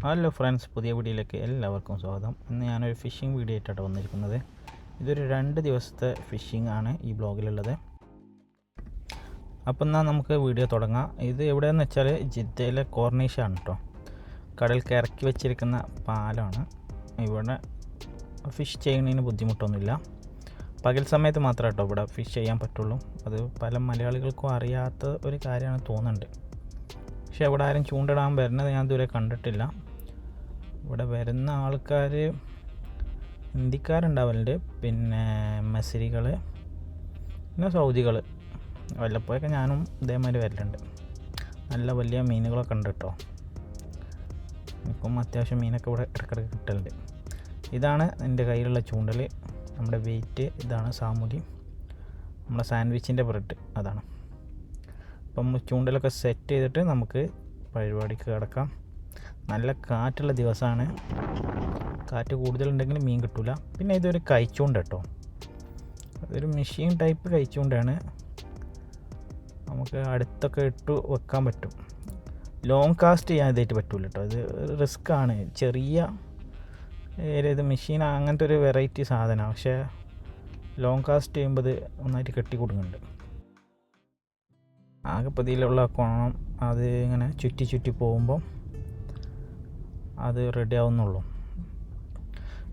Hello friends, പുതിയ വീഡിയോയിലേക്ക് എല്ലാവർക്കും സ്വാഗതം. ഇന്ന് ഞാനൊരു ഫിഷിംഗ് വീഡിയോ ആയിട്ടാണ് വന്നിരിക്കുന്നത്. ഇതൊരു 2 ദിവസത്തെ ഫിഷിംഗ് ആണ് ഈ ബ്ലോഗിലുള്ളത്. അപ്പം എന്നാൽ നമുക്ക് വീഡിയോ തുടങ്ങാം. ഇത് എവിടെയെന്ന് വെച്ചാൽ ജിദ്ദയിലെ കോർണിഷാണ് കേട്ടോ. കടലിൽ ഇറക്കി വെച്ചിരിക്കുന്ന പാലമാണ്. ഇവിടെ ഫിഷ് ചെയ്യുന്നതിന് ബുദ്ധിമുട്ടൊന്നുമില്ല. പകൽ സമയത്ത് മാത്രമേ കേട്ടോ ഇവിടെ ഫിഷ് ചെയ്യാൻ പറ്റുള്ളൂ. അത് പല മലയാളികൾക്കും അറിയാത്ത ഒരു കാര്യമാണ് തോന്നുന്നുണ്ട്. പക്ഷേ ഇവിടെ ആരും ചൂണ്ടിടാൻ വരുന്നത് ഞാൻ ഇതുവരെ കണ്ടിട്ടില്ല. ഇവിടെ വരുന്ന ആൾക്കാർ ഹിന്ദിക്കാരുണ്ടാവലുണ്ട്, പിന്നെ മസരികൾ, പിന്നെ സൗദികൾ. വല്ലപ്പോഴൊക്കെ ഞാനും ഇതേമാതിരി വരലുണ്ട്. നല്ല വലിയ മീനുകളൊക്കെ ഉണ്ട് കേട്ടോ. ഇപ്പം അത്യാവശ്യം മീനൊക്കെ ഇവിടെ ഇടയ്ക്കിടയ്ക്ക് കിട്ടലുണ്ട്. ഇതാണ് എൻ്റെ കയ്യിലുള്ള ചൂണ്ടൽ. നമ്മുടെ വെയിറ്റ് ഇതാണ്. സാമുലി, നമ്മുടെ സാൻഡ്വിച്ചിൻ്റെ ബ്രെഡ് അതാണ്. അപ്പം ചൂണ്ടലൊക്കെ സെറ്റ് ചെയ്തിട്ട് നമുക്ക് പരിപാടിക്ക് കിടക്കാം. നല്ല കാറ്റുള്ള ദിവസമാണ്. കാറ്റ് കൂടുതലുണ്ടെങ്കിൽ മീൻ കിട്ടില്ല. പിന്നെ ഇതൊരു കൈച്ചൂണ്ട കേട്ടോ. അതൊരു മെഷീൻ ടൈപ്പ് കൈച്ചൂണ്ടാണ്. നമുക്ക് അടുത്തൊക്കെ ഇട്ട് വെക്കാൻ പറ്റും. ലോങ് കാസ്റ്റ് ചെയ്യാൻ ഇതായിട്ട് പറ്റില്ല കേട്ടോ. ഇത് റിസ്ക് ആണ്. ചെറിയ ഇത് മെഷീൻ അങ്ങനത്തെ ഒരു വെറൈറ്റി സാധനമാണ്. പക്ഷേ ലോങ് കാസ്റ്റ് ചെയ്യുമ്പോൾ ഇത് ഒന്നായിട്ട് കെട്ടി കൊടുക്കുന്നുണ്ട്. ആകെപ്പതിയിലുള്ള കോണം അത് ഇങ്ങനെ ചുറ്റി ചുറ്റി പോകുമ്പോൾ അത് റെഡി ആവുന്നുള്ളൂ.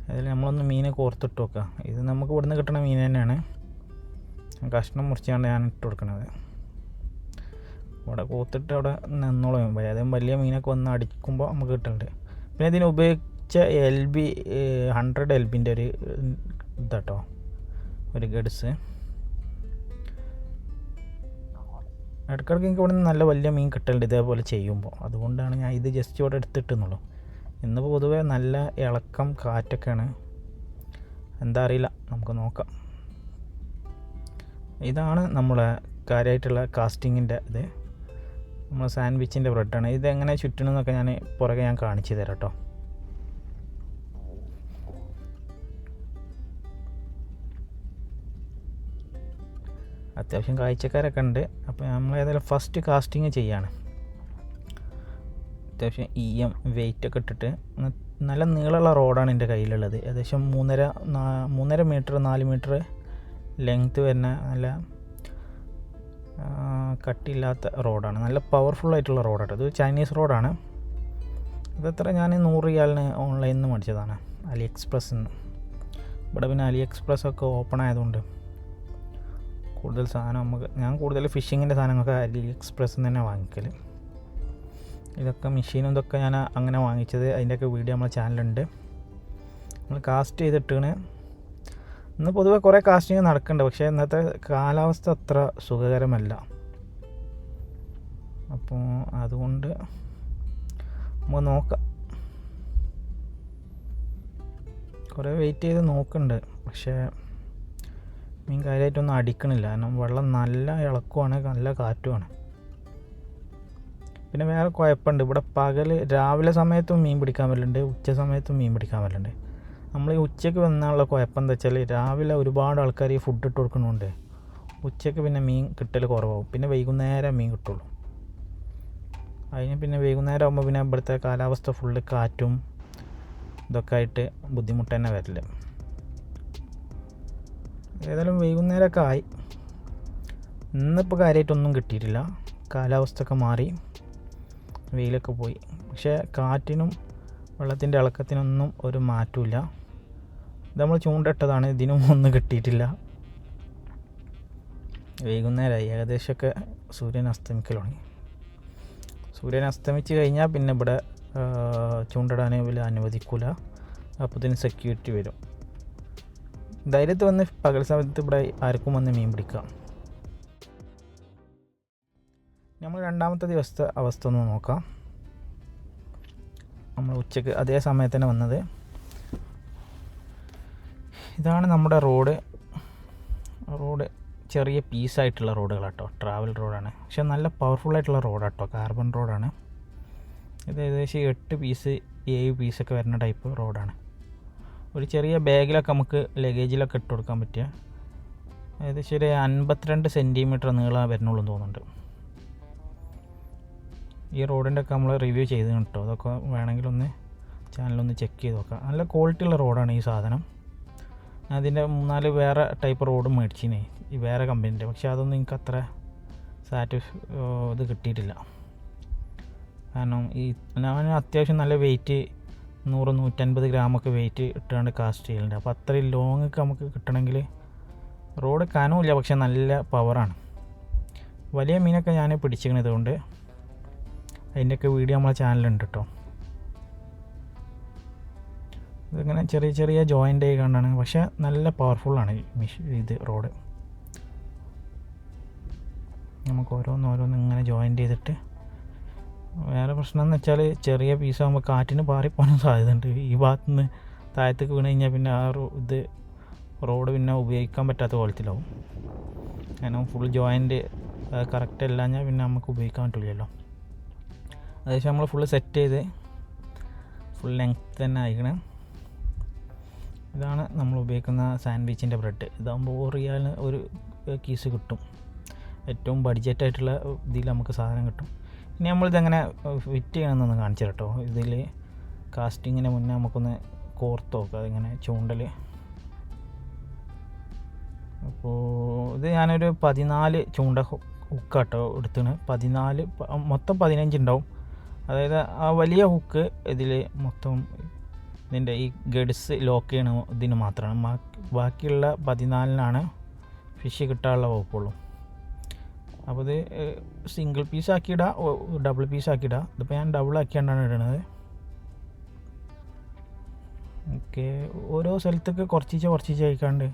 അതിൽ നമ്മളൊന്ന് മീനെ കോർത്തിട്ട് വെക്കുക. ഇത് നമുക്ക് ഇവിടുന്ന് കിട്ടുന്ന മീൻ തന്നെയാണ്. കഷ്ണം മുറിച്ചാണ് ഞാൻ ഇട്ട് കൊടുക്കുന്നത്. ഇവിടെ കോർത്തിട്ട് അവിടെ നിന്നോളും. അതും വലിയ മീനൊക്കെ വന്ന് അടിക്കുമ്പോൾ നമുക്ക് കിട്ടുന്നുണ്ട്. പിന്നെ ഇതിന് ഉപയോഗിച്ച LB 100 LBൻ്റെ ഒരു ഇതാട്ടോ, ഒരു ഗഡ്സ്. ഇടയ്ക്കിടയ്ക്ക് എനിക്ക് ഇവിടെ നിന്ന് നല്ല വലിയ മീൻ കിട്ടലുണ്ട് ഇതേപോലെ ചെയ്യുമ്പോൾ. അതുകൊണ്ടാണ് ഞാൻ ഇത് ജസ്റ്റ് ഇവിടെ എടുത്തിട്ടുന്നുള്ളൂ. ഇന്ന് പൊതുവേ നല്ല ഇളക്കം കാറ്റൊക്കെയാണ്. എന്താ അറിയില്ല, നമുക്ക് നോക്കാം. ഇതാണ് നമ്മളെ കാര്യമായിട്ടുള്ള കാസ്റ്റിങ്ങിൻ്റെ ഇത്. നമ്മൾ സാൻഡ്വിച്ചിൻ്റെ ബ്രെഡാണ്. ഇതെങ്ങനെ ചുറ്റണമെന്നൊക്കെ ഞാൻ പുറകെ ഞാൻ കാണിച്ചു തരാം കേട്ടോ. അത്യാവശ്യം കാഴ്ചക്കാരൊക്കെ ഉണ്ട്. അപ്പോൾ നമ്മൾ ഏതായാലും ഫസ്റ്റ് കാസ്റ്റിങ് ചെയ്യാണ്. അത്യാവശ്യം EM വെയിറ്റൊക്കെ ഇട്ടിട്ട് നല്ല നീളമുള്ള റോഡാണ് എൻ്റെ കയ്യിലുള്ളത്. ഏകദേശം 3.5 മീറ്റർ 4 മീറ്റർ ലെങ്ത്ത് വരുന്ന നല്ല കട്ടിയില്ലാത്ത റോഡാണ്. നല്ല പവർഫുള്ളായിട്ടുള്ള റോഡാണ്. ഇത് ചൈനീസ് റോഡാണ്. ഇതെത്ര ഞാൻ 100 റിയാലിന് ഓൺലൈനിൽ നിന്ന് മേടിച്ചതാണ്, AliExpress. ഇവിടെ പിന്നെ AliExpress ഒക്കെ ഓപ്പൺ ആയതുകൊണ്ട് കൂടുതൽ സാധനം ഞാൻ കൂടുതൽ ഫിഷിങ്ങിൻ്റെ സാധനങ്ങളൊക്കെ AliExpress തന്നെ വാങ്ങിക്കൽ. ഇതൊക്കെ മെഷീനും ഇതൊക്കെ ഞാൻ അങ്ങനെ വാങ്ങിച്ചത്. അതിൻ്റെയൊക്കെ വീഡിയോ നമ്മളെ ചാനലുണ്ട്. നമ്മൾ കാസ്റ്റ് ചെയ്തിട്ടാണ്. ഇന്ന് പൊതുവെ കുറേ കാസ്റ്റിങ് നടക്കുന്നുണ്ട്. പക്ഷേ ഇന്നത്തെ കാലാവസ്ഥ അത്ര സുഖകരമല്ല. അപ്പോൾ അതുകൊണ്ട് നമുക്ക് നോക്കാം. കുറേ വെയിറ്റ് ചെയ്ത് നോക്കുന്നുണ്ട്. പക്ഷേ മീൻ കാര്യമായിട്ടൊന്നും അടിക്കണില്ല. കാരണം വെള്ളം നല്ല ഇളക്കമാണ്, നല്ല കാറ്റുമാണ്. പിന്നെ വേറെ കുഴപ്പമുണ്ട്. ഇവിടെ രാവിലെ സമയത്തും മീൻ പിടിക്കാൻ പറ്റുന്നുണ്ട്, ഉച്ച സമയത്തും മീൻ പിടിക്കാൻ പറ്റുന്നുണ്ട്. നമ്മൾ ഈ ഉച്ചയ്ക്ക് വന്നാലുള്ള കുഴപ്പം എന്താ വെച്ചാൽ രാവിലെ ഒരുപാട് ആൾക്കാർ ഈ ഫുഡ് ഇട്ട് കൊടുക്കുന്നുണ്ട്. ഉച്ചയ്ക്ക് പിന്നെ മീൻ കിട്ടൽ കുറവാകും. പിന്നെ വൈകുന്നേരം മീൻ കിട്ടുള്ളൂ. അതിന് പിന്നെ വൈകുന്നേരം ആകുമ്പോൾ പിന്നെ ഇവിടുത്തെ കാലാവസ്ഥ ഫുള്ള് കാറ്റും ഇതൊക്കെ ആയിട്ട് ബുദ്ധിമുട്ട് തന്നെ വരില്ല. ഏതായാലും വൈകുന്നേരമൊക്കെ ആയി. ഇന്നിപ്പോൾ കാര്യമായിട്ടൊന്നും കിട്ടിയിട്ടില്ല. കാലാവസ്ഥയൊക്കെ മാറി, വെയിലൊക്കെ പോയി. പക്ഷേ കാറ്റിനും വെള്ളത്തിൻ്റെ ഇളക്കത്തിനൊന്നും ഒരു മാറ്റമില്ല. ഇത് നമ്മൾ ചൂണ്ടിട്ടതാണ്, ഇതിനും ഒന്നും കിട്ടിയിട്ടില്ല. വൈകുന്നേരമായി. ഏകദേശമൊക്കെ സൂര്യൻ അസ്തമിക്കൽ തുടങ്ങി. സൂര്യൻ അസ്തമിച്ച് കഴിഞ്ഞാൽ പിന്നെ ഇവിടെ ചൂണ്ടിടാൻ വലിയ അനുവദിക്കില്ല. അപ്പോൾ ഇതിന് സെക്യൂരിറ്റി വരും. ധൈര്യത്തിൽ വന്ന് പകൽ സമയത്ത് ഇവിടെ ആർക്കും വന്ന് മീൻ പിടിക്കാം. നമ്മൾ രണ്ടാമത്തെ ദിവസത്തെ അവസ്ഥ ഒന്ന് നോക്കാം. നമ്മൾ ഉച്ചയ്ക്ക് അതേ സമയത്ത് തന്നെ വന്നത്. ഇതാണ് നമ്മുടെ റോഡ് ചെറിയ പീസായിട്ടുള്ള റോഡുകളാട്ടോ, ട്രാവൽ റോഡാണ്. പക്ഷെ നല്ല പവർഫുള്ളായിട്ടുള്ള റോഡാട്ടോ, കാർബൺ റോഡാണ്. ഇത് ഏകദേശം 8 പീസ് 7 പീസൊക്കെ വരുന്ന ടൈപ്പ് റോഡാണ്. ഒരു ചെറിയ ബാഗിലൊക്കെ നമുക്ക് ലഗേജിലൊക്കെ ഇട്ട് കൊടുക്കാൻ പറ്റിയ ഏകദേശം ഒരു 52 സെൻറ്റിമീറ്റർ നീളം വരുന്നുള്ളൂ തോന്നുന്നുണ്ട്. ഈ റോഡിൻ്റെ ഒക്കെ നമ്മൾ റിവ്യൂ ചെയ്ത് കേട്ടോ. അതൊക്കെ വേണമെങ്കിലൊന്ന് ചാനലൊന്ന് ചെക്ക് ചെയ്ത് നോക്കാം. നല്ല ക്വാളിറ്റിയുള്ള റോഡാണ് ഈ സാധനം. അതിൻ്റെ 3-4 വേറെ ടൈപ്പ് റോഡ് മേടിച്ചിനെ ഈ വേറെ കമ്പനീൻ്റെ. പക്ഷേ അതൊന്നും എനിക്ക് അത്ര ഇത് കിട്ടിയിട്ടില്ല. കാരണം ഞാൻ അത്യാവശ്യം നല്ല വെയിറ്റ് 100-150 ഗ്രാമൊക്കെ വെയിറ്റ് ഇട്ടുകൊണ്ട് കാസ്റ്റ് ചെയ്യലുണ്ട്. അപ്പോൾ അത്രയും ലോങ്ങൊക്കെ നമുക്ക് കിട്ടണമെങ്കിൽ റോഡ് കനമില്ല, പക്ഷെ നല്ല പവറാണ്. വലിയ മീനൊക്കെ ഞാൻ പിടിച്ചിരിക്കണത് കൊണ്ട് അതിൻ്റെയൊക്കെ വീഡിയോ നമ്മളെ ചാനലുണ്ട് കേട്ടോ. ഇതിങ്ങനെ ചെറിയ ചെറിയ ജോയിൻ്റ് ആയി കണ്ടാണ്, പക്ഷേ നല്ല പവർഫുള്ളാണ് ഇത് റോഡ്. നമുക്ക് ഓരോന്നോരോന്ന് ഇങ്ങനെ ജോയിൻ്റ് ചെയ്തിട്ട്, വേറെ പ്രശ്നം എന്ന് വെച്ചാൽ ചെറിയ പീസാകുമ്പോൾ കാറ്റിന് പാറിപ്പോകാനും സാധ്യതയുണ്ട്. ഈ ഭാഗത്തുനിന്ന് താഴത്തേക്ക് വീണ് കഴിഞ്ഞാൽ പിന്നെ ആ ഇത് റോഡ് പിന്നെ ഉപയോഗിക്കാൻ പറ്റാത്ത കോലത്തിലാവും. കാരണം ഫുൾ ജോയിൻ്റ് കറക്റ്റ് അല്ലാഞ്ഞാൽ പിന്നെ നമുക്ക് ഉപയോഗിക്കാൻ പറ്റില്ലല്ലോ. അത്യാവശ്യം നമ്മൾ ഫുള്ള് സെറ്റ് ചെയ്ത് ഫുൾ ലെങ്ത് തന്നെ ആയിക്കണേ. ഇതാണ് നമ്മൾ ഉപയോഗിക്കുന്ന സാൻഡ്വിച്ചിൻ്റെ ബ്രെഡ്. ഇതാകുമ്പോൾ റിയാലിന് ഒരു കീസ് കിട്ടും. ഏറ്റവും ബഡ്ജറ്റായിട്ടുള്ള ഇതിൽ നമുക്ക് സാധനം കിട്ടും. ഇനി നമ്മളിതെങ്ങനെ ഫിറ്റ് ചെയ്യണമെന്നൊന്ന് കാണിച്ചു കേട്ടോ. ഇതിൽ കാസ്റ്റിങ്ങിന് മുന്നേ നമുക്കൊന്ന് കോർത്ത് നോക്കാം അതിങ്ങനെ ചൂണ്ടൽ. അപ്പോൾ ഇത് ഞാനൊരു 14 ചൂണ്ട ഹുക്കാട്ടോ എടുത്തിന്. 14 മൊത്തം 15 ഉണ്ടാവും. അതായത് ആ വലിയ ഹുക്ക് ഇതിൽ മൊത്തം ഇതിൻ്റെ ഈ ഗഡ്സ് ലോക്ക് ചെയ്യണ ഇതിന് മാത്രമാണ്. ബാക്കിയുള്ള 14-നാണ് ഫിഷ് കിട്ടാനുള്ള വകുപ്പുള്ളൂ. അപ്പോൾ ഇത് സിംഗിൾ പീസ് ആക്കിയിടാം, ഡബിൾ പീസ് ആക്കിയിടാം. ഇതിപ്പോൾ ഞാൻ ഡബിൾ ആക്കിയാണ്ടാണ് ഇടുന്നത്. ഓക്കെ, ഓരോ സ്ഥലത്തേക്ക് കുറച്ച് ആയിക്കാണ്ട്.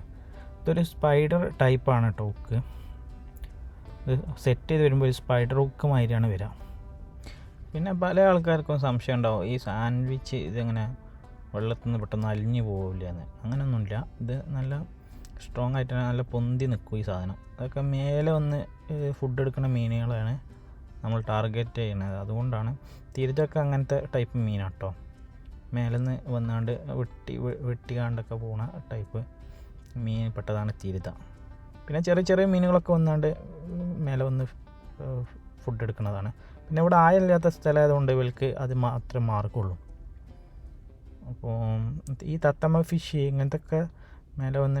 ഇതൊരു സ്പൈഡർ ടൈപ്പാണ് കേട്ടോ ഹുക്ക്. ഇത് സെറ്റ് ചെയ്ത് വരുമ്പോൾ ഒരു സ്പൈഡർ ഹുക്ക് മാതിരിയാണ് വരിക. പിന്നെ പല ആൾക്കാർക്കും സംശയം ഉണ്ടാവും, ഈ സാൻഡ്വിച്ച് ഇതെങ്ങനെ വെള്ളത്തിൽ നിന്ന് പെട്ടെന്ന് അലിഞ്ഞു പോവില്ല എന്ന്. അങ്ങനെയൊന്നുമില്ല. ഇത് നല്ല സ്ട്രോങ് ആയിട്ട് നല്ല പൊന്തി നിൽക്കും ഈ സാധനം. അതൊക്കെ മേലെ വന്ന് ഫുഡ് എടുക്കുന്ന മീനുകളാണ് നമ്മൾ ടാർഗറ്റ് ചെയ്യുന്നത്. അതുകൊണ്ടാണ് തിരിച്ചൊക്കെ അങ്ങനത്തെ ടൈപ്പ് മീനാണ് കേട്ടോ. മേലെ നിന്ന് വന്നാണ്ട് വെട്ടിക്കാണ്ടൊക്കെ പോണ ടൈപ്പ് മീൻ പെട്ടതാണ് തിരുത. പിന്നെ ചെറിയ മീനുകളൊക്കെ വന്നാണ്ട് മേലെ വന്ന് ഫുഡ് എടുക്കുന്നതാണ്. പിന്നെ ഇവിടെ ആയമില്ലാത്ത സ്ഥലമായതുകൊണ്ട് ഇവർക്ക് അത് മാത്രമേ മാർക്കുള്ളൂ. അപ്പോൾ ഈ തത്തമ്മ ഫിഷ് ഇങ്ങനത്തെ മേലെ വന്ന്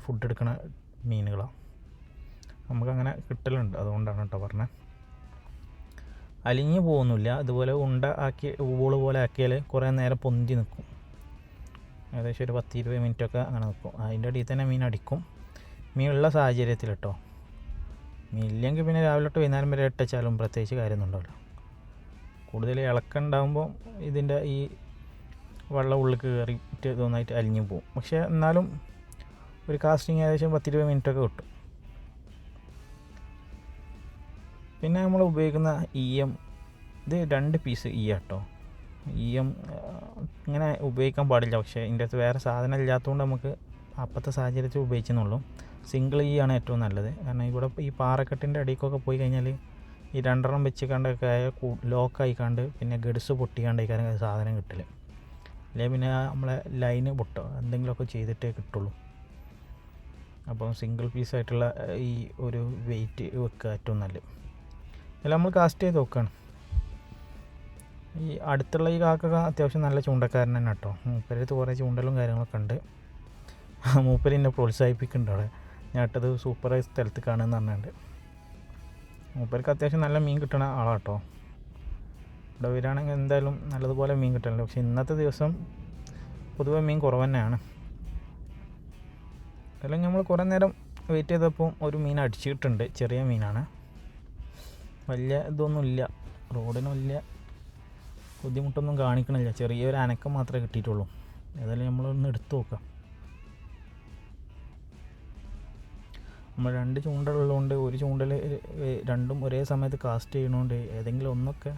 ഫുഡ് എടുക്കുന്ന മീനുകളാണ് നമുക്കങ്ങനെ കിട്ടലുണ്ട്. അതുകൊണ്ടാണ് കേട്ടോ പറഞ്ഞത്. അലിഞ്ഞു പോകുന്നില്ല. അതുപോലെ ഉണ്ട ആക്കി ബോൾ പോലെ ആക്കിയാൽ കുറേ നേരം പൊന്തി നിൽക്കും. ഏകദേശം ഒരു 10-20 മിനിറ്റൊക്കെ അങ്ങനെ നിൽക്കും. അതിൻ്റെ അടിയിൽ തന്നെ മീൻ അടിക്കും. മീനുള്ള സാഹചര്യത്തിൽ കേട്ടോ. മീൻ ഇല്ലെങ്കിൽ പിന്നെ രാവിലെ തൊട്ട് വൈകുന്നേരം വരെ ഇട്ടാലും പ്രത്യേകിച്ച് കാര്യമൊന്നും ഉണ്ടാവില്ല. കൂടുതൽ ഇളക്കുണ്ടാകുമ്പോൾ ഇതിൻ്റെ ഈ വെള്ളം ഉള്ളിൽ കയറിയിട്ട് തോന്നായിട്ട് അലിഞ്ഞു പോകും. പക്ഷേ എന്നാലും ഒരു കാസ്റ്റിങ് ഏകദേശം 10-20 മിനിറ്റൊക്കെ കിട്ടും. പിന്നെ നമ്മൾ ഉപയോഗിക്കുന്ന EM, ഇത് 2 പീസ് കേട്ടോ. EM ഇങ്ങനെ ഉപയോഗിക്കാൻ പാടില്ല. പക്ഷേ ഇതിൻ്റെ അകത്ത് വേറെ സാധനം ഇല്ലാത്തതുകൊണ്ട് നമുക്ക് അപ്പോഴത്തെ സാഹചര്യത്തിൽ ഉപയോഗിച്ചെന്നുള്ളൂ. സിംഗിൾ ആണ് ഏറ്റവും നല്ലത്. കാരണം ഇവിടെ ഈ പാറക്കെട്ടിൻ്റെ അടിക്കൊക്കെ പോയി കഴിഞ്ഞാൽ ഈ 2 വെച്ച് കണ്ടൊക്കെ ലോക്കായിക്കാണ്ട് പിന്നെ ഗഡ്സ് പൊട്ടിക്കാണ്ടായിക്കാരും സാധനം കിട്ടില്ല. അല്ലെങ്കിൽ പിന്നെ നമ്മളെ ലൈന് പൊട്ടോ എന്തെങ്കിലുമൊക്കെ ചെയ്തിട്ടേ കിട്ടുള്ളൂ. അപ്പം സിംഗിൾ പീസായിട്ടുള്ള ഈ ഒരു വെയിറ്റ് വെക്കുക ഏറ്റവും നല്ലത്. അല്ല നമ്മൾ കാസ്റ്റ് ചെയ്ത് നോക്കുകയാണ്. ഈ അടുത്തുള്ള ഈ കാക്ക അത്യാവശ്യം നല്ല ചൂണ്ടക്കാരൻ തന്നെ കേട്ടോ. മൂപ്പരടുത്ത് കുറേ ചൂണ്ടലും കാര്യങ്ങളൊക്കെ ഉണ്ട്. മൂപ്പര് എന്നെ പ്രോത്സാഹിപ്പിക്കുന്നുണ്ട് അവിടെ. ഞാൻ ഇട്ടത് സൂപ്പറായ സ്ഥലത്ത് കാണുമെന്ന് പറഞ്ഞിട്ടുണ്ട്. മൂപ്പർക്ക് അത്യാവശ്യം നല്ല മീൻ കിട്ടണ ആളാണ് കേട്ടോ. ഇവിടെ വരികയാണെങ്കിൽ എന്തായാലും നല്ലതുപോലെ മീൻ കിട്ടലുണ്ട്. പക്ഷേ ഇന്നത്തെ ദിവസം പൊതുവെ മീൻ കുറവ് തന്നെയാണ്. അല്ലെങ്കിൽ നമ്മൾ കുറേ നേരം വെയിറ്റ് ചെയ്തപ്പോൾ ഒരു മീൻ അടിച്ചിട്ടുണ്ട്. ചെറിയ മീനാണ്. വലിയ ഇതൊന്നുമില്ല, റോഡിന് വലിയ ബുദ്ധിമുട്ടൊന്നും കാണിക്കണില്ല. ചെറിയൊരു അനക്കം മാത്രമേ കിട്ടിയിട്ടുള്ളൂ. ഏതായാലും നമ്മളൊന്ന് എടുത്തു നോക്കാം. നമ്മൾ 2 ചൂണ്ടലുള്ളതുകൊണ്ട് ഒരു ചൂണ്ടൽ രണ്ടും ഒരേ സമയത്ത് കാസ്റ്റ് ചെയ്യണോണ്ട് ഏതെങ്കിലും ഒന്നൊക്കെ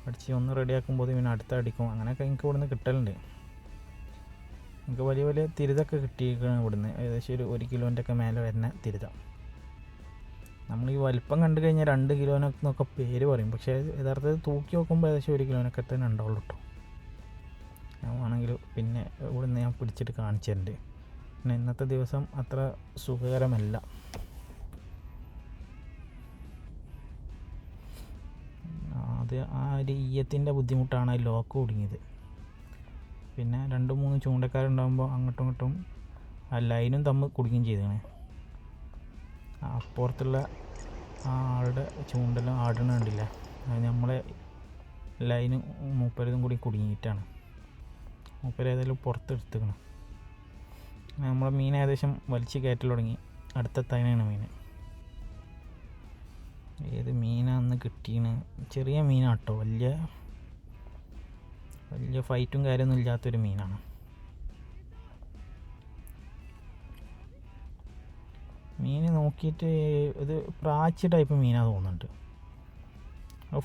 അടിച്ച് ഒന്ന് റെഡിയാക്കുമ്പോൾ പിന്നെ അടുത്ത അടിക്കും. അങ്ങനെയൊക്കെ എനിക്ക് ഇവിടുന്ന് കിട്ടലുണ്ട്. എനിക്ക് വലിയ തിരുതൊക്കെ കിട്ടിയിരിക്കണം ഇവിടുന്ന്. ഏകദേശം 1 കിലോൻ്റെ മേലെ വരുന്ന തിരുത. നമ്മൾ ഈ വലിപ്പം കണ്ടു കഴിഞ്ഞാൽ 2 കിലോനൊക്കെ പേര് പറയും. പക്ഷേ യഥാർത്ഥത്തിൽ തൂക്കി നോക്കുമ്പോൾ ഏകദേശം 1 കിലോനൊക്കെ തന്നെ ഉണ്ടാവുള്ളൂ കേട്ടോ. ഞാൻ ആണെങ്കിൽ പിന്നെ ഇവിടുന്ന് ഞാൻ പിടിച്ചിട്ട് കാണിച്ചിട്ടുണ്ട്. പിന്നെ ഇന്നത്തെ ദിവസം അത്ര സുഖകരമല്ല. ഇത് ആ ഒരു ഈയത്തിൻ്റെ ബുദ്ധിമുട്ടാണ് ലോക്ക് കുടുങ്ങിയത്. പിന്നെ 2-3 ചൂണ്ടക്കാരുണ്ടാകുമ്പോൾ അങ്ങോട്ടും ഇങ്ങോട്ടും ആ ലൈനും തമ്മിൽ കുടുങ്ങുകയും ചെയ്തതാണ്. അപ്പുറത്തുള്ള ആ ആളുടെ ചൂണ്ടെല്ലാം ആടണ കണ്ടില്ല, അത് നമ്മളെ ലൈന് മൂപ്പരതും കൂടി കുടുങ്ങിയിട്ടാണ്. മൂപ്പര് ഏതായാലും പുറത്തെടുത്തുക്കണം. നമ്മളെ മീൻ ഏകദേശം വലിച്ച് കയറ്റൽ തുടങ്ങി. അടുത്തെത്താനാണ് മീൻ. ഏത് മീനാന്ന് കിട്ടീന്? ചെറിയ മീനാട്ടോ, വലിയ ഫൈറ്റും കാര്യമൊന്നും ഇല്ലാത്തൊരു മീനാണ്. മീൻ നോക്കിയിട്ട് ഇത് പ്രാച്ചി ടൈപ്പ് മീനാണ് തോന്നുന്നുണ്ട്.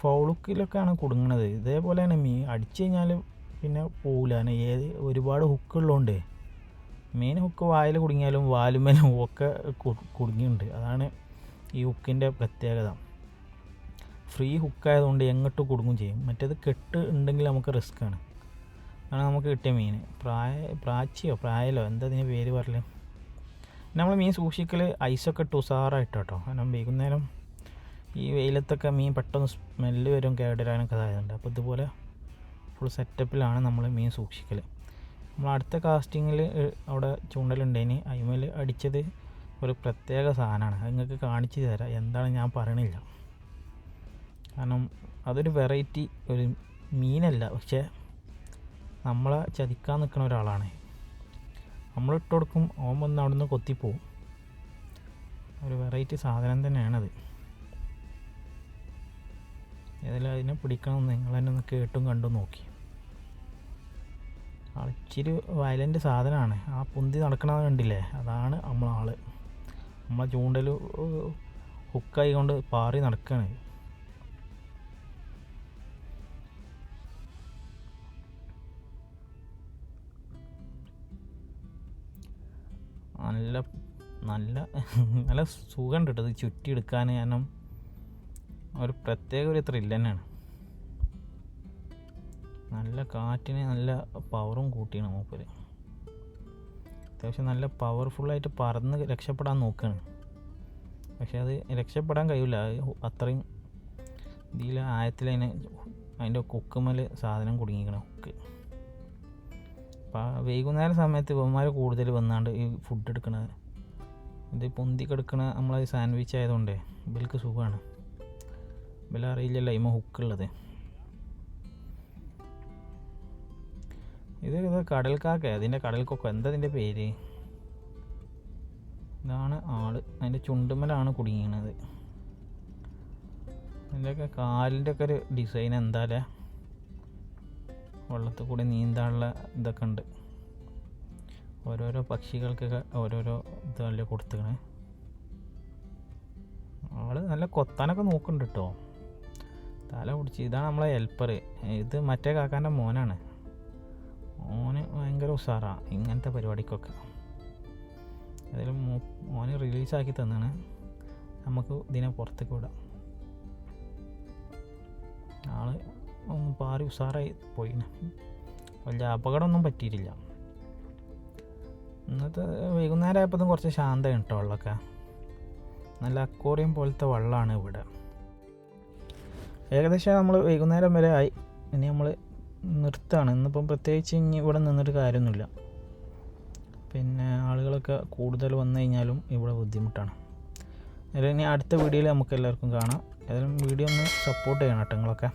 ഫൗളുക്കിലൊക്കെയാണ് കുടുങ്ങണത്. ഇതേപോലെയാണ് മീൻ അടിച്ചു കഴിഞ്ഞാൽ പിന്നെ പോകില്ല. ഒരുപാട് ഹുക്കുള്ളതുകൊണ്ട് മീൻ ഹുക്ക് വായിൽ കുടുങ്ങിയാലും വാലുമേലും ഒക്കെ കുടുങ്ങിയിട്ടുണ്ട്. അതാണ് ഈ ഹുക്കിൻ്റെ പ്രത്യേകത. ഫ്രീ ഹുക്കായതുകൊണ്ട് എങ്ങോട്ട് കുടുങ്ങും ചെയ്യും. മറ്റേത് കെട്ട് ഉണ്ടെങ്കിൽ നമുക്ക് റിസ്ക്കാണ്. അതാണ് നമുക്ക് കിട്ടിയ മീൻ. പ്രായലോ എന്താ ഇതിന് പേര് പറയല്. നമ്മൾ മീൻ സൂക്ഷിക്കൽ ഐസൊക്കെ ഇട്ട് ഉസാറായിട്ട് കേട്ടോ. കാരണം വൈകുന്നേരം ഈ വെയിലത്തൊക്കെ മീൻ പെട്ടെന്ന് സ്മെല്ല് വരും, കേടരാനൊക്കെ സാധ്യതയുണ്ട്. അപ്പോൾ ഇതുപോലെ ഫുൾ സെറ്റപ്പിലാണ് നമ്മൾ മീൻ സൂക്ഷിക്കൽ. നമ്മൾ അടുത്ത കാസ്റ്റിങ്ങിൽ അവിടെ ചൂണ്ടലുണ്ടേന് അതിമേൽ അടിച്ചത് ഒരു പ്രത്യേക സാധനമാണ്. അത് നിങ്ങൾക്ക് കാണിച്ചു തരാം. എന്താണ് ഞാൻ പറയണില്ല, കാരണം അതൊരു വെറൈറ്റി ഒരു മീനല്ല, പക്ഷേ നമ്മളെ ചതിക്കാൻ നിൽക്കുന്ന ഒരാളാണ്. നമ്മളിട്ട് കൊടുക്കും, ഓൻ വന്ന് അവിടെ നിന്ന് കൊത്തിപ്പോവും. ഒരു വെറൈറ്റി സാധനം തന്നെയാണത്. ഏതായാലും അതിനെ പിടിക്കണമെന്ന് നിങ്ങൾ തന്നെ ഒന്ന് കേട്ടും കണ്ടും നോക്കി. ഇച്ചിരി വയലൻ്റ് സാധനമാണ്. ആ പൊന്തി നടക്കണത് കണ്ടില്ലേ, അതാണ് നമ്മളെ നമ്മളെ ചൂണ്ടൽ ഹുക്കായി കൊണ്ട് പാറി നടക്കുകയാണ്. നല്ല നല്ല നല്ല സുഖമുണ്ട് കേട്ടോ ഇത് ചുറ്റിയെടുക്കാൻ. കാരണം ഒരു പ്രത്യേക ഒരു ത്രില്ല് തന്നെയാണ്. നല്ല കാറ്റിന് നല്ല പവറും കൂട്ടിയാണ് മൂപ്പര്. അത്യാവശ്യം നല്ല പവർഫുള്ളായിട്ട് പറന്ന് രക്ഷപ്പെടാൻ നോക്കുകയാണ്. പക്ഷെ അത് രക്ഷപ്പെടാൻ കഴിയില്ല. അത്രയും ഇതിൽ ആയത്തിലതിന് അതിൻ്റെ കുക്കുമേൽ സാധനം കുടുങ്ങിക്കണം. ഹുക്ക് വൈകുന്നേരം സമയത്ത് ഇവന്മാർ കൂടുതൽ വന്നാണ്ട് ഈ ഫുഡ് എടുക്കണത്. ഇത് പൊന്തി കിടക്കണ നമ്മളത് സാൻഡ്വിച്ച് ആയതുകൊണ്ട് ഇവർക്ക് സുഖമാണ്. ഇവരറിയില്ലല്ലോ ഇമ ഹുക്കുള്ളത്. ഇത് കടൽക്കാക്ക, അതിൻ്റെ കടൽക്കൊക്കെ എന്താ ഇതിൻ്റെ പേര്? ഇതാണ് ആള്. അതിൻ്റെ ചുണ്ടുമ്മലാണ് കുടുങ്ങിയത്. അതിൻ്റെയൊക്കെ കാലിൻ്റെ ഒക്കെ ഒരു ഡിസൈൻ എന്തായാലേ. വെള്ളത്തിൽ കൂടി നീന്താനുള്ള ഇതൊക്കെ ഉണ്ട്. ഓരോരോ പക്ഷികൾക്കൊക്കെ ഓരോരോ ഇതല്ലേ കൊടുത്തുക്കണേ. ആള് നല്ല കൊത്താനൊക്കെ നോക്കുന്നുണ്ട് കേട്ടോ. തല പിടിച്ച്. ഇതാണ് നമ്മളെ ഹെൽപ്പർ. ഇത് മറ്റേ കാക്കാൻ്റെ മോനാണ്. ഓന് ഭയങ്കര ഉഷാറാണ് ഇങ്ങനത്തെ പരിപാടിക്കൊക്കെ. ഏതായാലും ഓന് റിലീസാക്കി തന്നാണ്. നമുക്ക് ഇതിനെ പുറത്തേക്ക് വിടാം. ആള് ഒന്ന് പാറി ഉഷാറായി പോയിന്. വലിയ അപകടമൊന്നും പറ്റിയിട്ടില്ല. ഇന്നത്തെ വൈകുന്നേരം ആയപ്പോഴും കുറച്ച് ശാന്തമാണ് കേട്ടോ. വെള്ളമൊക്കെ നല്ല അക്വേറിയം പോലത്തെ വെള്ളമാണ് ഇവിടെ. ഏകദേശം നമ്മൾ വൈകുന്നേരം വരെ ആയി. ഇനി നമ്മൾ നിർത്തുകയാണ്. ഇന്നിപ്പം പ്രത്യേകിച്ച് ഇനി ഇവിടെ നിന്നിട്ട് കാര്യമൊന്നുമില്ല. പിന്നെ ആളുകളൊക്കെ കൂടുതൽ വന്നു കഴിഞ്ഞാലും ഇവിടെ ബുദ്ധിമുട്ടാണ്. ഇനി അടുത്ത വീഡിയോയിൽ നമുക്ക് എല്ലാവർക്കും കാണാം. ഏതായാലും വീഡിയോ ഒന്ന് സപ്പോർട്ട് ചെയ്യണം കേട്ടോ നിങ്ങളൊക്കെ.